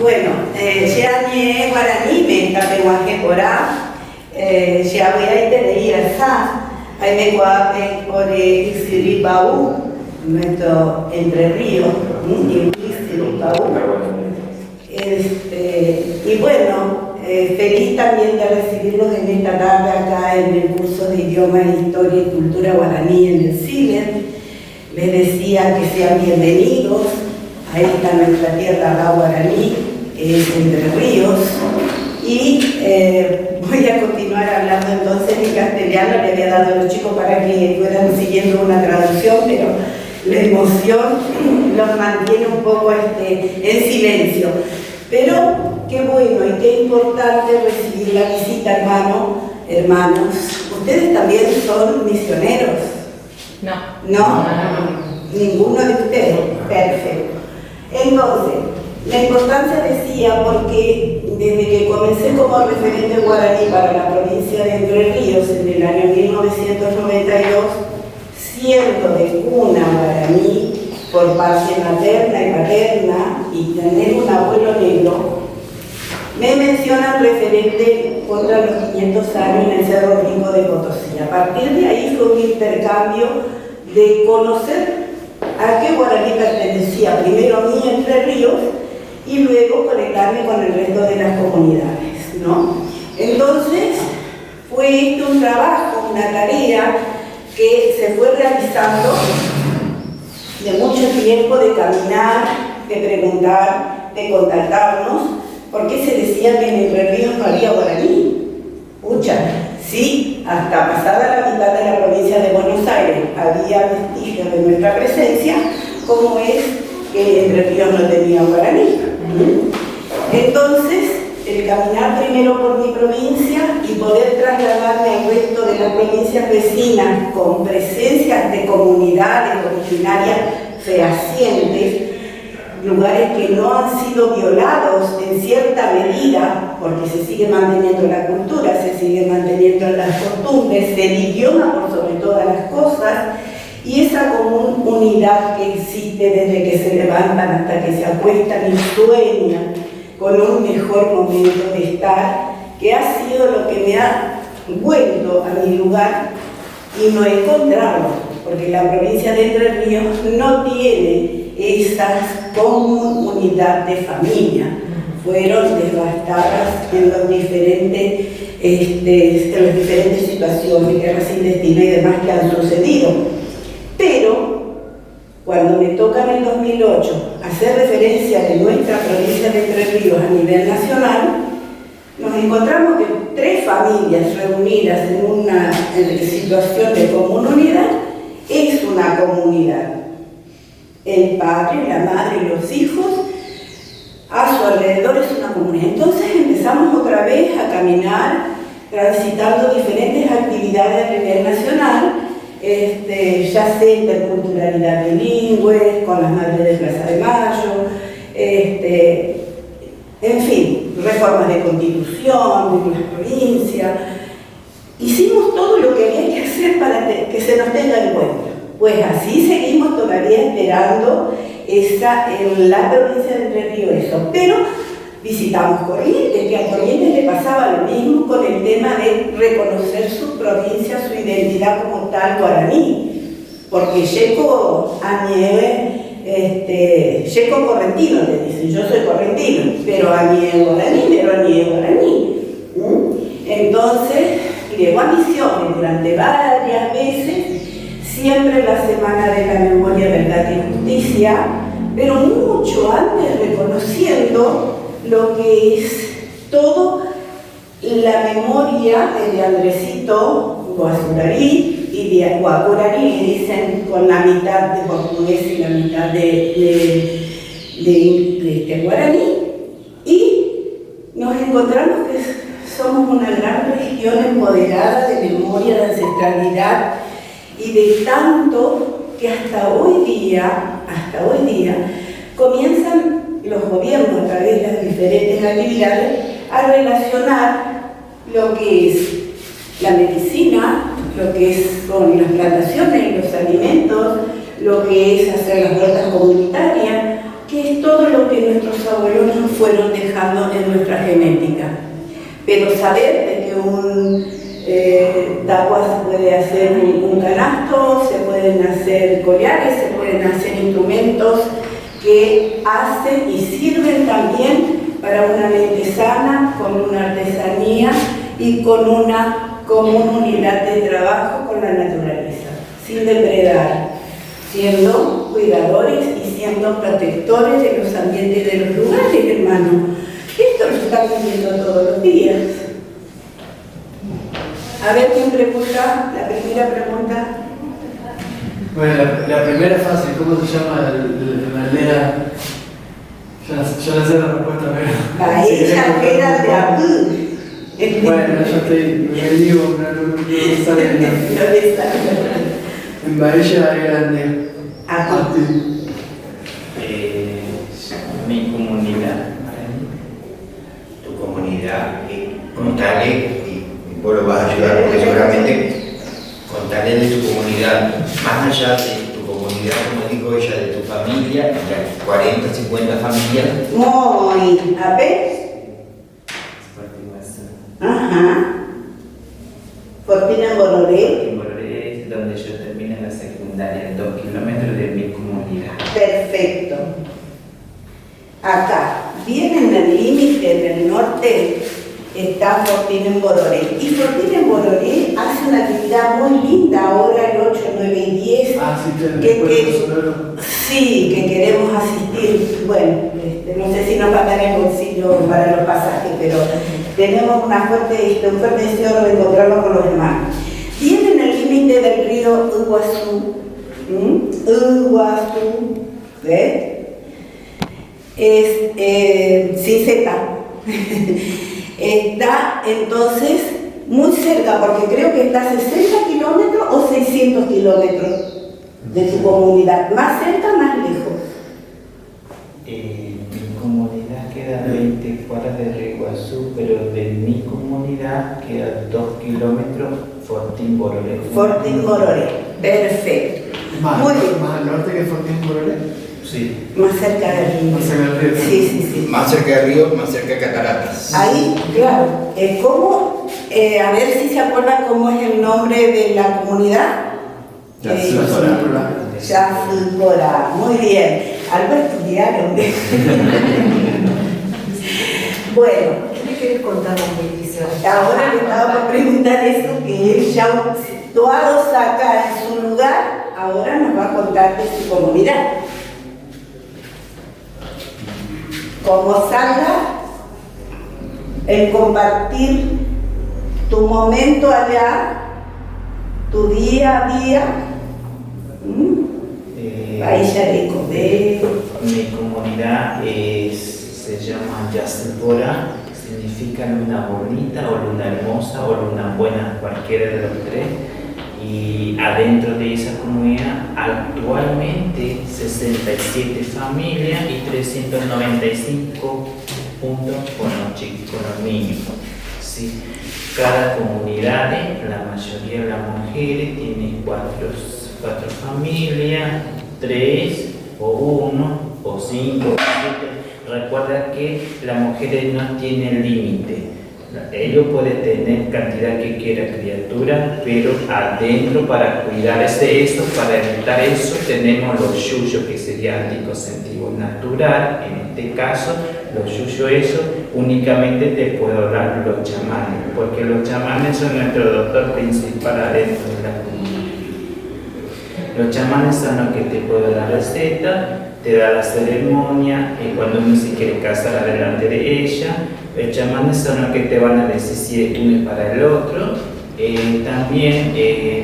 Bueno, Jeanie Guaraní me tapeguaje porá, ya voy a ir a esa, ahí me guape por Ixiripau, nuestro Entre Ríos, Ixiripau. Y bueno, feliz también de recibirlos en esta tarde acá en el curso de Idioma, Historia y Cultura Guaraní en el CILER. Les decía que sean bienvenidos a esta nuestra tierra, la guaraní, Entre Ríos. Y voy a continuar hablando entonces en castellano. Le había dado a los chicos para que fueran siguiendo una traducción, pero la emoción los mantiene un poco en silencio. Pero qué bueno y qué importante recibir la visita, hermanos. ¿Ustedes también son misioneros? No. ¿No? Ninguno de ustedes. Perfecto. Entonces, la importancia decía porque desde que comencé como referente guaraní para la provincia de Entre Ríos en el año 1992, siendo de cuna guaraní por parte materna y paterna y tener un abuelo negro, me mencionan referente contra los 500 años en el Cerro Rico de Potosí. A partir de ahí fue un intercambio de conocer a qué guaraní pertenecía, primero a mí, Entre Ríos, y luego conectarme con el resto de las comunidades, ¿no? Entonces, fue esto un trabajo, una tarea que se fue realizando de mucho tiempo, de caminar, de preguntar, de contactarnos. ¿Por qué se decía que en Entre Ríos no había guaraní? Pucha, sí, hasta pasada la mitad de la provincia de Buenos Aires había vestigios de nuestra presencia, como es que Entre Ríos no tenía guaraní. Entonces, el caminar primero por mi provincia y poder trasladarme al resto de las provincias vecinas con presencias de comunidades originarias fehacientes, lugares que no han sido violados en cierta medida, porque se sigue manteniendo la cultura, se sigue manteniendo las costumbres, el idioma por sobre todas las cosas, y esa común unidad que existe desde que se levantan hasta que se acuestan y sueñan con un mejor momento de estar, que ha sido lo que me ha vuelto a mi lugar y no encontrarlo, porque la provincia de Entre Ríos no tiene esa común unidad de familia. Fueron devastadas en las diferentes situaciones, guerras intestinas y demás que han sucedido. Pero cuando me toca en el 2008 hacer referencia de nuestra provincia de Entre Ríos a nivel nacional, nos encontramos que 3 familias reunidas en una situación de común unidad es una comunidad. El padre, la madre y los hijos, a su alrededor es una comunidad. Entonces empezamos otra vez a caminar, transitando diferentes actividades a nivel nacional, ya sea interculturalidad bilingüe, con las madres de Plaza de Mayo, en fin, reformas de constitución, de las provincias. Hicimos todo lo que había que hacer para que se nos tenga en cuenta. Pues así seguimos todavía esperando en la provincia de Entre Ríos eso. Pero visitamos Corrientes, que a Corrientes le pasaba lo mismo con el tema de reconocer su provincia, su identidad como tal guaraní. Porque Yeco a nieve, Yeco correntino, le dicen, yo soy correntino, pero a nieve guaraní, pero a nieve guaraní. Entonces, llegó a Misiones durante varias veces, siempre la Semana de la Memoria, Verdad y Justicia, pero mucho antes reconociendo lo que es todo la memoria de Andresito Guazurarí y de Guacurarí, que dicen con la mitad de portugués y la mitad de guaraní, y nos encontramos que somos una gran región empoderada de memoria, de ancestralidad y de tanto que hasta hoy día comienzan los gobiernos a través de las diferentes actividades a relacionar lo que es la medicina, lo que son las plantaciones, los alimentos, lo que es hacer las huertas comunitarias, que que es todo lo que nuestros abuelos nos fueron dejando en nuestra genética. Pero saber de que un taqua se puede hacer un canasto, se pueden hacer collares, se pueden hacer instrumentos que hacen y sirven también para una mente sana, con una artesanía y con una común unidad de trabajo con la naturaleza, sin depredar, siendo cuidadores y siendo protectores de los ambientes de los lugares, hermano. Esto lo estamos viendo todos los días. A ver quién pregunta, la primera pregunta. Bueno, la primera fase, ¿cómo se llama la aldea? Yo no sé la respuesta, pero... Bahía era de Abú. Bueno, yo estoy, me digo, no sale bien. En Bahía Grande. Mi comunidad. Tu comunidad, contale, y vos lo vas a ayudar porque seguramente contale de tu comunidad, más allá de tu comunidad, como dijo ella, de tu familia, las 40, 50 familias. Muy, a ver. Ajá. Fortina Bororé. En Bororé es donde yo termino la secundaria, 2 kilómetros de mi comunidad. Perfecto. Acá, bien en el límite del norte, está Fortín en Bororé. Y Fortín en Bororé hace una actividad muy linda ahora, el 8, 9 y 10. Sí, que queremos asistir. Bueno, no sé si nos va a dar el bolsillo para los pasajes, pero tenemos un fuerte deseo de encontrarnos con los hermanos. Bien en el límite del río Iguazú. Iguazú, ¿ves? Sin Z. Está entonces muy cerca, porque creo que está a 60 kilómetros o 600 kilómetros de tu comunidad. Más cerca, más lejos. Mi comunidad queda 20 cuadras de Río Iguazú, pero de mi comunidad queda 2 kilómetros Fortín Bororé. Fortín Bororé, perfecto. Muy bien. ¿Más al norte que Fortín Bororé? Sí. Más cerca del río. Más cerca del río. Sí. Más cerca del río, más cerca de Cataratas. Ahí, claro. ¿Cómo? A ver si se acuerdan cómo es el nombre de la comunidad. Yafipora. Muy bien. Algo estudiaron. Bueno. ¿Qué le querés contar a Melissa? Ahora le estaba por preguntar eso, que él ya situados acá en su lugar, ahora nos va a contar de su comunidad. Como salga el compartir tu momento allá, tu día a día, ahí ya le conté. Mi comunidad se llama Yafipora, significa luna bonita o luna hermosa o luna buena, cualquiera de los tres. Y adentro de esa comunidad actualmente 67 familias y 395 puntos con los niños. ¿Sí? Cada comunidad, la mayoría de las mujeres, tiene cuatro familias, 3 o 1 o 5 o 7. Recuerda que las mujeres no tienen límite. Ellos pueden tener cantidad que quiera criatura, pero adentro para cuidar eso, para evitar eso, tenemos los yuyos, que sería anticonceptivo natural. En este caso, los yuyos eso únicamente te puedo dar los chamanes, porque los chamanes son nuestro doctor principal adentro de la comunidad. Los chamanes son los que te pueden dar receta, te da la ceremonia, y cuando uno se quiere casar delante de ella, los chamanes son los que te van a decir si uno es para el otro. También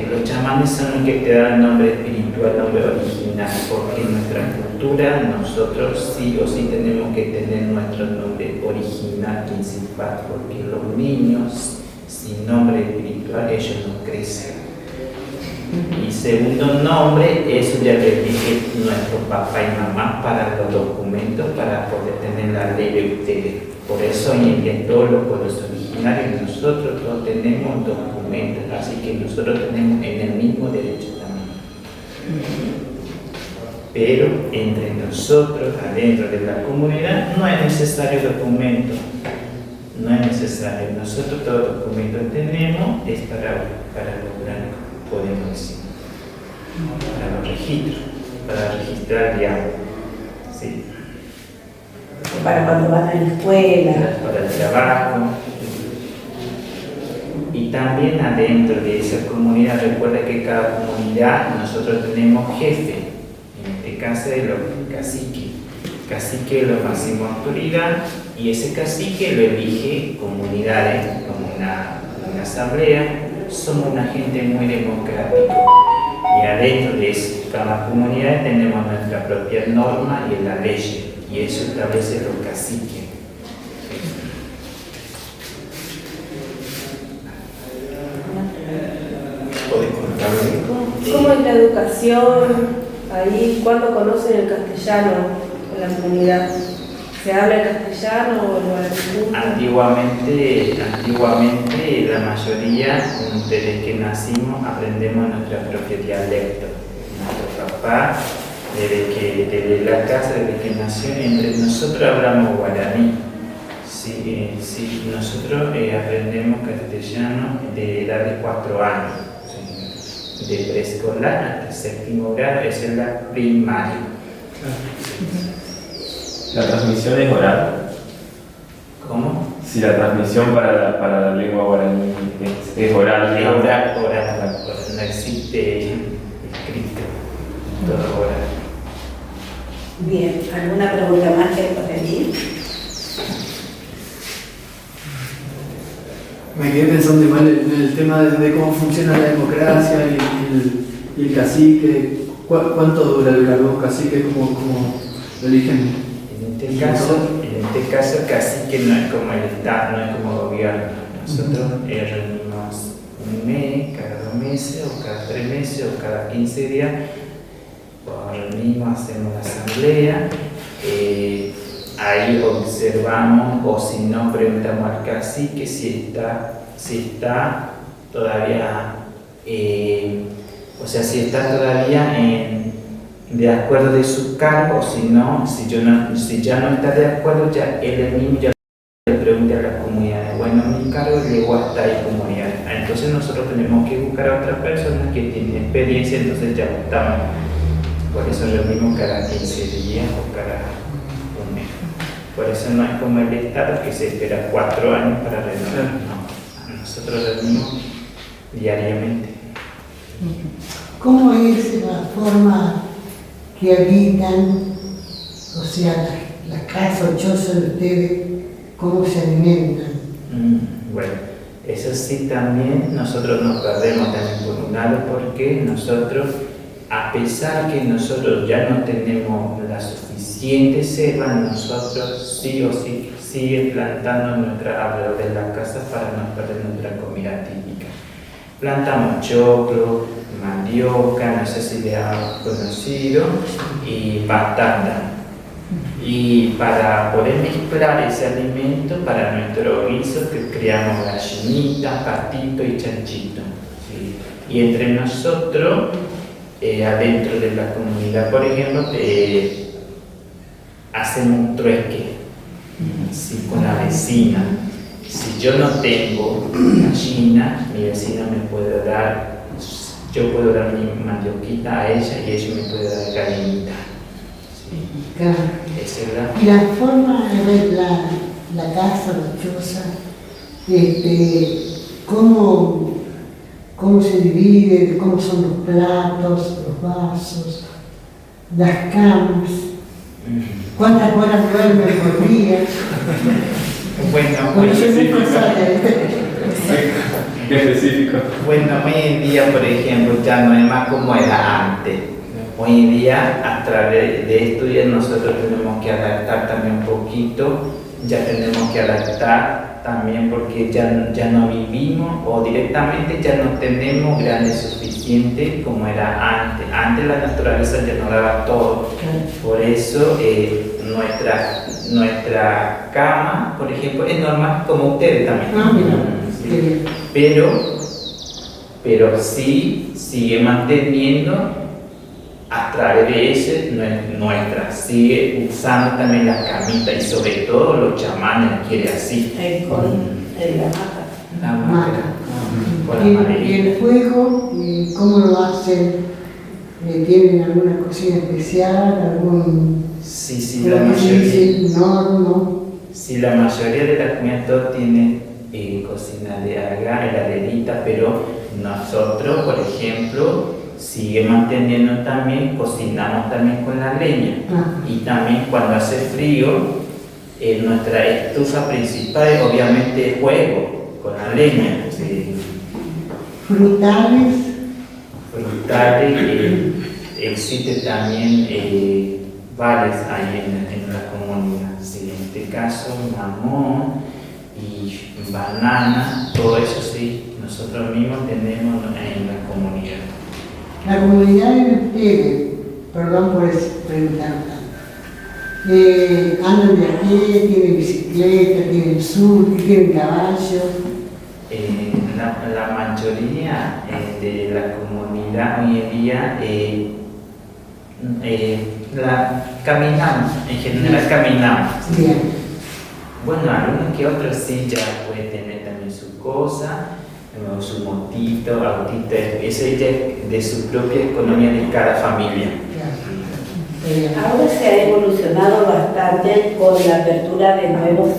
los chamanes son los que te dan el nombre espiritual, el nombre original, porque en nuestra cultura nosotros sí o sí tenemos que tener nuestro nombre original principal, porque los niños sin nombre espiritual ellos no crecen. Y segundo nombre, eso ya le dije nuestro papá y mamá para los documentos, para poder tener la ley de ustedes. Por eso en todos los pueblos originarios nosotros todos tenemos documentos, así que nosotros tenemos en el mismo derecho también. pero entre nosotros, adentro de la comunidad, no es necesario documento. No es necesario. Nosotros todo documento que tenemos es para lograr, podemos decir, para los registros, para registrar, digamos. Sí. Para cuando van a la escuela. Para el trabajo. Y también adentro de esa comunidad, recuerda que cada comunidad nosotros tenemos jefe, en este caso es el cacique. Cacique es la máxima autoridad y ese cacique lo elige comunidades, como una asamblea. Somos una gente muy democrática y adentro de cada comunidad tenemos nuestra propia norma y la ley, y eso establece los caciques. ¿Podés contarme? ¿Cómo es la educación ahí? ¿Cuándo conocen el castellano en la comunidad? ¿Se habla el castellano o el guaraní? Antiguamente la mayoría, desde que nacimos, aprendemos nuestro propio dialecto. Nuestro papá, desde la casa, desde que nació, entre nosotros hablamos guaraní. Sí, nosotros aprendemos castellano de edad de 4 años. Sí. De preescolar hasta séptimo grado, esa es la primaria. ¿La transmisión es oral? ¿Cómo? Si la transmisión para la lengua guaraní es oral, Es digamos. oral, no existe escrito, todo oral. Bien, ¿alguna pregunta más que hay por allí? Me quedé pensando igual en el tema de cómo funciona la democracia y el cacique. ¿Cuánto dura el cargo cacique? ¿Cómo lo eligen? En este caso cacique no es como el Estado, no es como gobierno. Nosotros reunimos un mes, cada 2 meses, o cada 3 meses, o cada 15 días. Reunimos, hacemos una asamblea. Ahí observamos, o si no, preguntamos al cacique si está todavía, si está todavía de acuerdo de su cargo, si ya no está de acuerdo, ya él mismo ya le pregunta a la comunidad, bueno, mi cargo llegó hasta ahí comunidad. Entonces nosotros tenemos que buscar a otra persona que tiene experiencia, entonces ya votamos. Por eso reunimos cada 15 días o cada un mes. Por eso no es como el Estado que se espera 4 años para renovar. No, nosotros reunimos diariamente. ¿Cómo es la forma que habitan, o sea, la casa o choza de ustedes, cómo se alimentan? Bueno, eso sí también nosotros nos perdemos también por un lado porque nosotros, a pesar que nosotros ya no tenemos la suficiente selva, nosotros sí o sí siguen plantando alrededor de la casa para no perder nuestra comida típica. Plantamos choclo, mandioca, no sé si le han conocido, y batata. Y para poder mezclar ese alimento para nuestro guiso, que criamos gallinitas, patito y chanchito. ¿Sí? Y entre nosotros, adentro de la comunidad, por ejemplo, hacemos un trueque, ¿sí? Con la vecina. Si yo no tengo gallina, mi vecina me puede dar, yo puedo dar mi mandioquita a ella y ella me puede dar gallinita. ¿Sí? Claro. Esa es la... Y la forma de ver la casa, la choza, cómo se divide, cómo son los platos, los vasos, las camas, cuántas horas duermen por día. Bueno, Porque yo nunca sabía. ¿Qué específico? Bueno, hoy en día, por ejemplo, ya no es más como era antes. Hoy en día, a través de esto, ya nosotros tenemos que adaptar también un poquito, ya tenemos que adaptar también porque ya no vivimos o directamente ya no tenemos grandes suficientes como era antes. Antes la naturaleza ya nos daba todo. Por eso nuestra cama, por ejemplo, es normal como ustedes también. Ah, mira. Sí. Pero sí sigue manteniendo a través de ese nuestra sigue usando también la camita y sobre todo los chamanes quieren así. Con la mata. La madera. Con la Y maderita. el fuego, ¿cómo lo hacen? ¿Tienen alguna cocina especial? ¿Algún Sí, lo la que se mayoría. dice, horno? Sí, la mayoría de la comida todo tiene cocina de alga, heladerita, pero nosotros, por ejemplo, sigue manteniendo también, cocinamos también con la leña. Y también cuando hace frío, nuestra estufa principal es obviamente el fuego, con la leña. Sí. Frutales. Frutales, existe también varios ahí en la comunidad. Sí, en este caso, mamón y banana, todo eso sí, nosotros mismos tenemos en la comunidad. La comunidad de ustedes, perdón por preguntar tanto, andan de a pie, tienen bicicleta, tienen surf, tienen caballo. La mayoría de la comunidad hoy en día caminamos, en general caminamos. Bien. Bueno, algunos que otros sí ya pueden tener también su cosa, su motito, autito, eso ya es de su propia economía de cada familia. Ahora se ha evolucionado bastante con la apertura de nuevos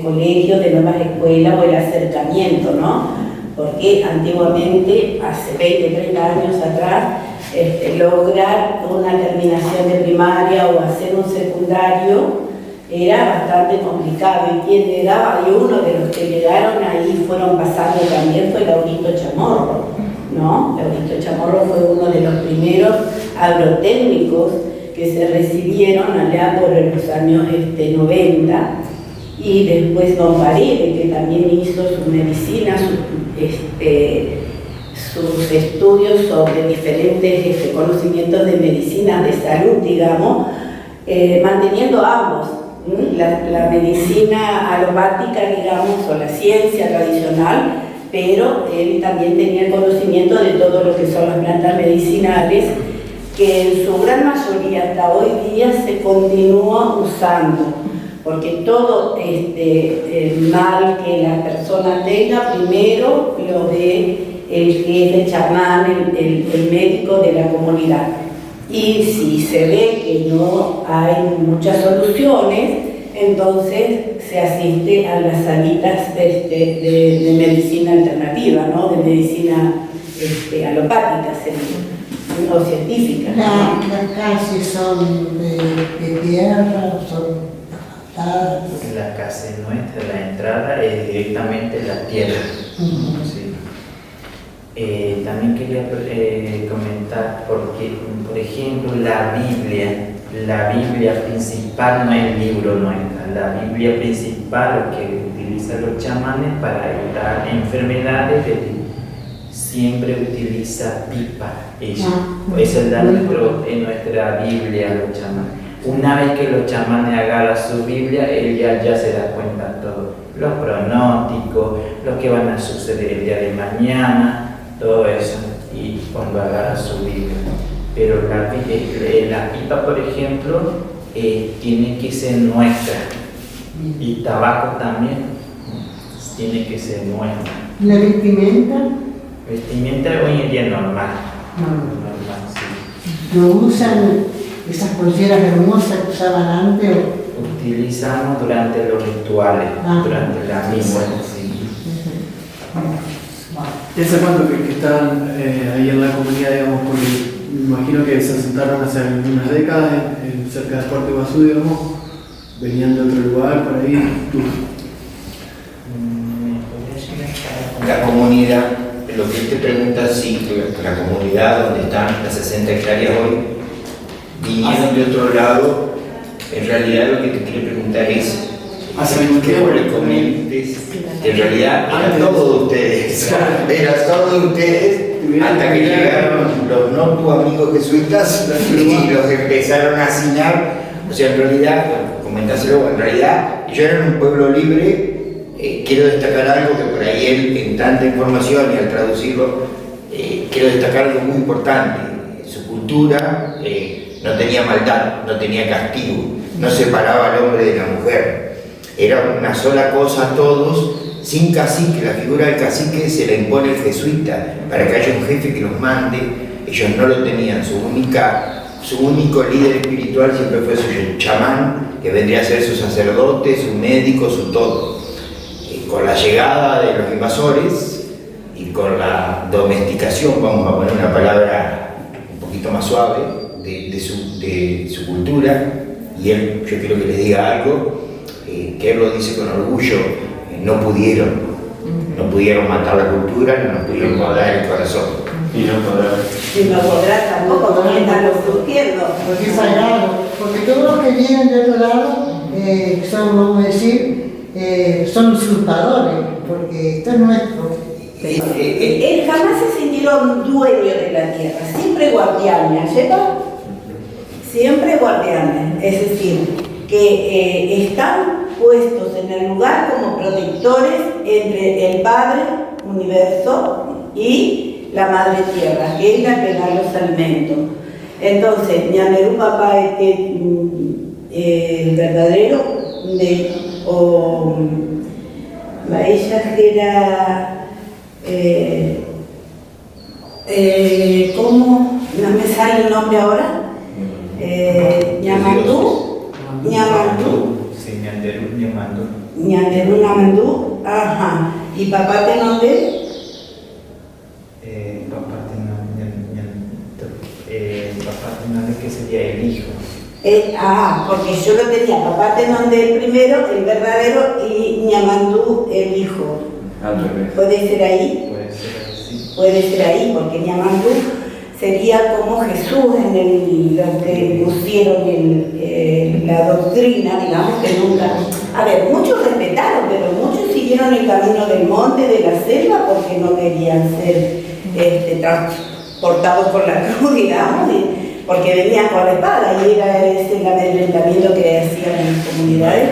colegios, de nuevas escuelas o el acercamiento, ¿no? Porque antiguamente, hace 20, 30 años atrás, lograr una terminación de primaria o hacer un secundario era bastante complicado, y quien llegaba, y uno de los que llegaron ahí fueron pasando también fue Laurito Chamorro, ¿no? Laurito Chamorro fue uno de los primeros agrotécnicos que se recibieron allá por los años 90, y después Don Paredes, que también hizo su medicina, sus estudios sobre diferentes conocimientos de medicina, de salud, digamos, manteniendo ambos, la medicina alopática, digamos, o la ciencia tradicional, pero él también tenía el conocimiento de todo lo que son las plantas medicinales, que en su gran mayoría hasta hoy día se continúa usando, porque todo mal que la persona tenga, primero lo ve el que es el chamán, el médico de la comunidad. Y si se ve que no hay muchas soluciones, entonces se asiste a las salitas de medicina alternativa, ¿no? De medicina alopática, o científica. Las calles son de tierra, son asfaltadas. La casa nuestra, la entrada es directamente la tierra. Sí. También quería comentar porque, por ejemplo, la Biblia principal no es el libro nuestra, la Biblia principal lo que utilizan los chamanes para evitar enfermedades, siempre utiliza pipa, eso es en nuestra Biblia los chamanes. Una vez que los chamanes agarran su Biblia, ella ya se da cuenta de todo, los pronósticos, lo que van a suceder el día de mañana, todo eso, y cuando agarra su Biblia. Pero la pipa, por ejemplo, tiene que ser nuestra, y tabaco también tiene que ser nuestra. ¿La vestimenta? Vestimenta hoy en día normal. No. Normal, sí. ¿No usan esas polleras hermosas que usaban antes? Utilizamos durante los rituales, durante la misa. Sí. ¿Hace cuánto que están ahí en la comunidad, digamos? Porque me imagino que se asentaron hace unas décadas cerca de Puerto Iguazú, digamos, venían de otro lugar, por ahí. La comunidad, lo que te pregunta, sí, la comunidad donde están las 60 hectáreas hoy, vinieron de otro lado. En realidad lo que te quiero preguntar es que vos le comentes, en realidad era todo de ustedes, era todo de ustedes, hasta que llegaron los no tus amigos jesuitas y los empezaron a hacinar. O sea, en realidad, comentáselo, en realidad ellos eran un pueblo libre. Quiero destacar algo que por ahí él, en tanta información y al traducirlo, quiero destacar algo muy importante. Su cultura no tenía maldad, no tenía castigo, no separaba al hombre de la mujer. Era una sola cosa todos, sin cacique. La figura del cacique se la impone el jesuita para que haya un jefe que los mande. Ellos no lo tenían, su único líder espiritual siempre fue su chamán, que vendría a ser su sacerdote, su médico, su todo. Con la llegada de los invasores y con la domesticación, vamos a poner una palabra un poquito más suave, de su cultura, y él, yo quiero que les diga algo, que él lo dice con orgullo, no pudieron matar la cultura, no nos pudieron matar el corazón. Y no podrá. Y no podrá tampoco, porque están surgiendo. Porque fallaron, porque todos los que vienen de otro lado son, vamos a decir, son usurpadores, porque esto es nuestro. Él jamás se sintieron dueños de la tierra, siempre guardianes, ¿cierto? Siempre guardianes, es decir, que están puestos en el lugar como protectores entre el Padre, Universo, y la Madre Tierra, que es la que da los alimentos. Entonces, Ñanerú Papá, el verdadero, ella era, ¿cómo? No me sale el nombre ahora. Ñamandú. Sí, Ñamandú. Ñamandú, ajá. ¿Y papá te nombre? Papá Tenonde, que sería el hijo. Porque yo lo tenía, papá Tenonde el primero, el verdadero, y Ñamandú el hijo. Al revés. ¿Puede ser ahí? Puede ser así. Puede ser ahí, porque Ñamandú sería como Jesús en lo que pusieron en la doctrina, digamos que nunca... A ver, muchos respetaron, pero muchos siguieron el camino del monte, de la selva, porque no querían ser transportados por la cruz, digamos, porque venían con la espada, y era ese el amedrentamiento que hacían en las comunidades.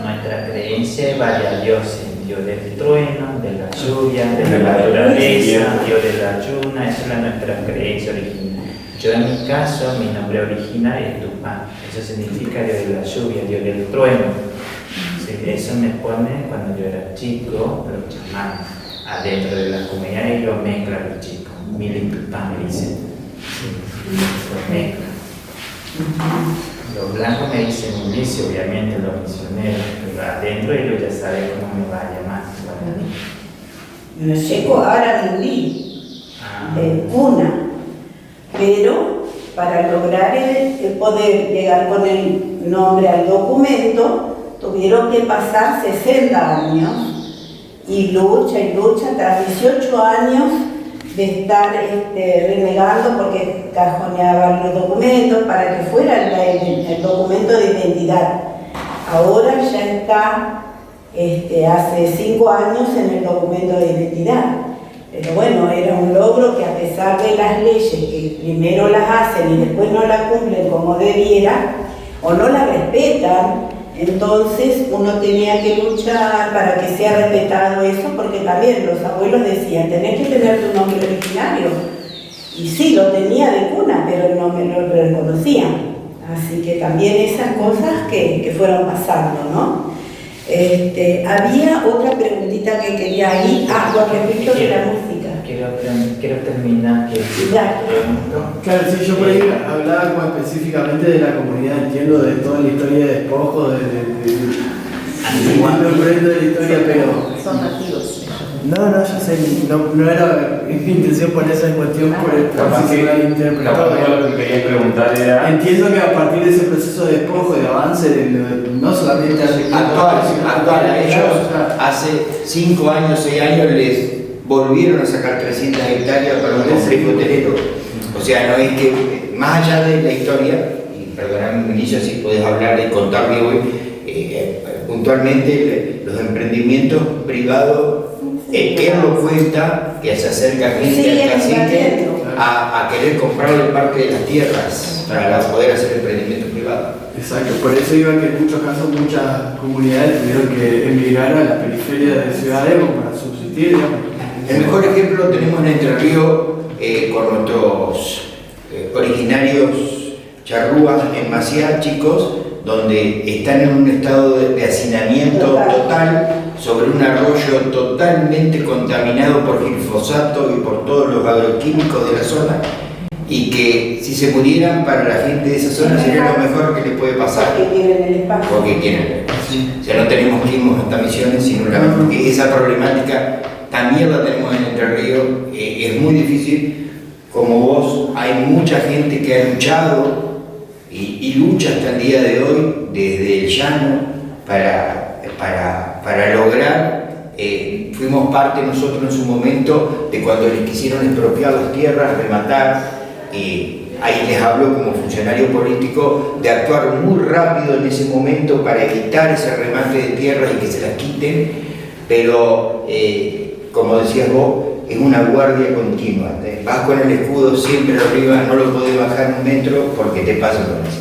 Nuestra creencia es varios dioses: Dios del trueno, de la lluvia, de la naturaleza, Dios de la ayuna. Esa es nuestra creencia original. Yo, en mi caso, mi nombre original es Tupán. Eso significa Dios de la lluvia, Dios del trueno. Sí, eso me pone cuando yo era chico, los chamanes adentro de la comunidad, y lo mezclan los chicos. Miren Tupán, me dicen. Sí, lo mezclan. Los blancos me dicen Ulises, obviamente, los misioneros, pero adentro ellos ya saben cómo me va a llamar. No llego ahora de cuna, pero para lograr el poder llegar con el nombre al documento, tuvieron que pasar 60 años y lucha, tras 18 años de estar renegando porque cajoneaban los documentos para que fuera el documento de identidad. Ahora ya está, hace 5 años en el documento de identidad. Pero bueno, era un logro que, a pesar de las leyes que primero las hacen y después no las cumplen como debiera, o no las respetan, entonces uno tenía que luchar para que sea respetado eso, porque también los abuelos decían, tenés que tener tu nombre originario. Y sí, lo tenía de cuna, pero no me lo reconocían. Así que también esas cosas que fueron pasando, ¿no? Había otra preguntita que quería ahí, con respecto de la música. Quiero terminar. Claro, sí, yo por ahí hablaba como específicamente de la comunidad, entiendo de toda la historia de despojo, de la historia, pero... Son nativos. No, ya sé, no era mi intención poner esa en cuestión por el Capaz que lo que quería preguntar era... Entiendo que a partir de ese proceso de despojo, de avance, no solamente actual, a ellos hace 5 años, 6 años les volvieron a sacar 300 hectáreas para un complejo hotelero. O sea, no es que, más allá de la historia, y perdóname Milicia si podés hablar y contarme hoy, puntualmente los emprendimientos privados, ¿qué nos cuesta que se acerca gente al cacique a querer comprarle parte de las tierras para poder hacer emprendimientos privados? Exacto, por eso iba que en muchos casos muchas comunidades tuvieron que emigrar a la periferia de ciudades para subsistir, digamos. El mejor ejemplo lo tenemos en Entre Ríos con nuestros originarios charrúas en Maciá, chicos, donde están en un estado de hacinamiento total sobre un arroyo totalmente contaminado por glifosato y por todos los agroquímicos de la zona, y que si se murieran, para la gente de esa zona sería lo mejor que le puede pasar. Porque tienen el espacio. Porque tienen el espacio. O sea, no tenemos climas hasta Misiones, sino porque esa problemática también la tenemos en Entre Ríos. Es muy difícil. Como vos, hay mucha gente que ha luchado y lucha hasta el día de hoy desde el llano para lograr. Fuimos parte nosotros en su momento de cuando les quisieron expropiar las tierras, rematar. Ahí les hablo como funcionario político de actuar muy rápido en ese momento para evitar ese remate de tierras y que se las quiten, pero como decías vos, es una guardia continua. Vas con el escudo siempre arriba, no lo podés bajar un metro porque te pasan con eso.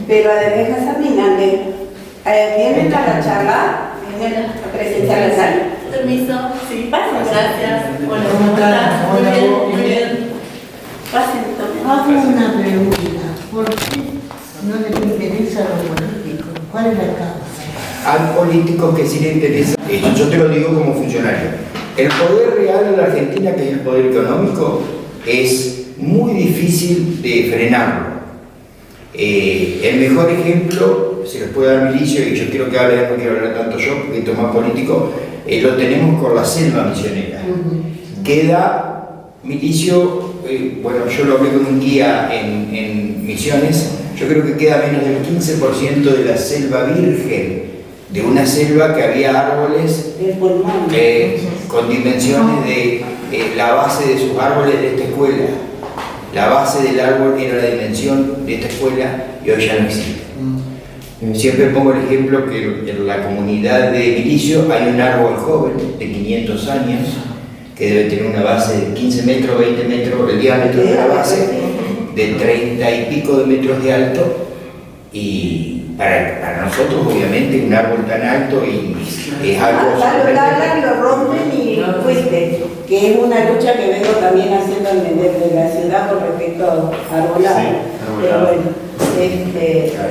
Pero además, Sabina, ¿vienen a la charla? ¿Vienen a presenciar la sala? Permiso. Sí, pasen. Gracias. Hola, ¿Cómo estás? Muy Hola, bien, vos. muy bien. Pasen, tomen. Hago una pregunta. ¿Por qué no les interesa a los políticos? ¿Cuál es la causa? Hay políticos que sí les interesa, yo te lo digo como funcionario. El poder real en la Argentina, que es el poder económico, es muy difícil de frenarlo. El mejor ejemplo, se les puede dar Milicio, y yo quiero que hable, no quiero hablar tanto yo, porque esto es más político, lo tenemos con la selva misionera. Queda Milicio, bueno, yo lo hablé con un guía en Misiones, yo creo que queda menos del 15% de la selva virgen, de una selva que había árboles El pulmón. con dimensiones de la base de sus árboles de esta escuela. La base del árbol era la dimensión de esta escuela y hoy ya no existe. Siempre pongo el ejemplo que en la comunidad de Milicio hay un árbol joven de 500 años que debe tener una base de 15 metros, 20 metros, el diámetro de la base, de 30 y pico de metros de alto, y para nosotros obviamente un árbol tan alto y es algo... Lo talan, lo rompen y fuiste, que es una lucha que vengo también haciendo desde la ciudad con respecto a arbolado. Sí, Pero arbolado. bueno,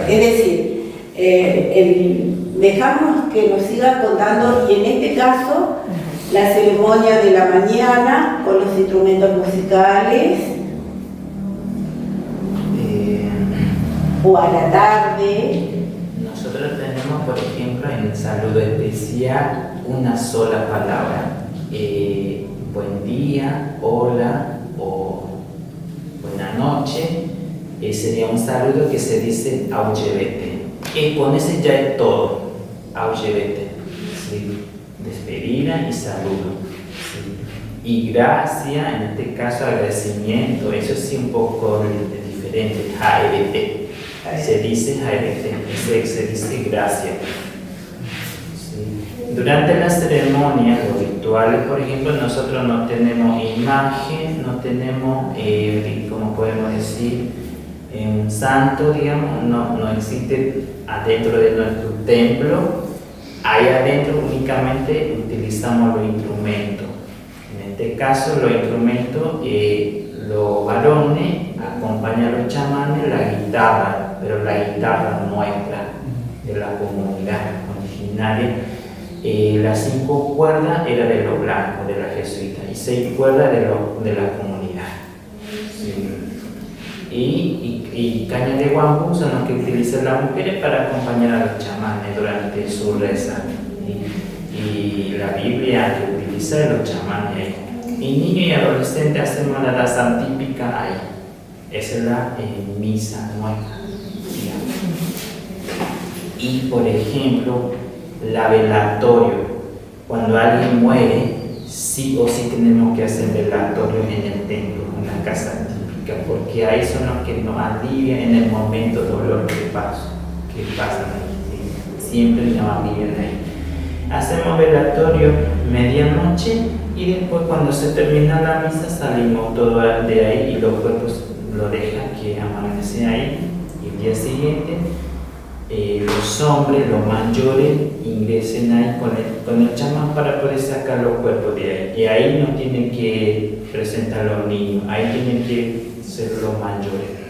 es decir, dejamos que nos siga contando, y en este caso la ceremonia de la mañana con los instrumentos musicales, o a la tarde. Nosotros tenemos, por ejemplo, en el saludo especial una sola palabra. Buen día, hola o buena noche. Sería un saludo que se dice auyevete. Con ese ya es todo. Auyevete. ¿Sí? Despedida y saludo. ¿Sí? Y gracias, en este caso agradecimiento, eso sí un poco diferente. Jaerete. Se dice jaerete, se dice gracias. Sí. Durante la ceremonia, los rituales, por ejemplo, nosotros no tenemos imagen, no tenemos, como podemos decir, un santo, digamos, no existe adentro de nuestro templo. Ahí adentro únicamente utilizamos los instrumentos. En este caso, los instrumentos, los varones acompañan a los chamanes la guitarra, pero la guitarra nuestra, de la comunidad originaria. Las 5 cuerdas era de los blancos, de la jesuita, y 6 cuerdas de la comunidad. Sí. Y caña de guambú son los que utilizan las mujeres para acompañar a los chamanes durante su reza. Y la Biblia que utiliza los chamanes. Y niños y adolescentes hacemos la danza típica ahí. Esa es la misa nuestra. Y por ejemplo, la velatorio. Cuando alguien muere, sí o sí tenemos que hacer velatorio en el templo, en la casa típica, porque ahí son los que nos alivian en el momento de dolor que pasa ahí. ¿Sí? Siempre nos alivian ahí. Hacemos velatorio medianoche y después cuando se termina la misa salimos todos de ahí y los cuerpos lo dejan que amanece ahí. Y el día siguiente los hombres, los mayores, ingresen ahí con el chamán para poder sacar los cuerpos de ahí. Y ahí no tienen que presentar a los niños, ahí tienen que ser los mayores.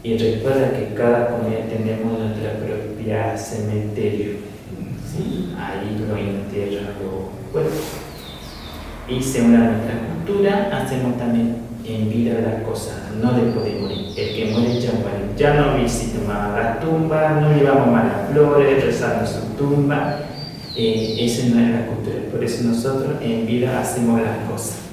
Y recuerda que cada comunidad tenemos nuestra propia cementerio. ¿Sí? Ahí lo entierran los cuerpos. Y según nuestra cultura, hacemos también en vida las cosas, no después de morir. El que muere ya muere. Ya no visitamos la tumba, no llevamos malas flores, rezamos su tumba. Esa no es la cultura. Por eso nosotros en vida hacemos las cosas.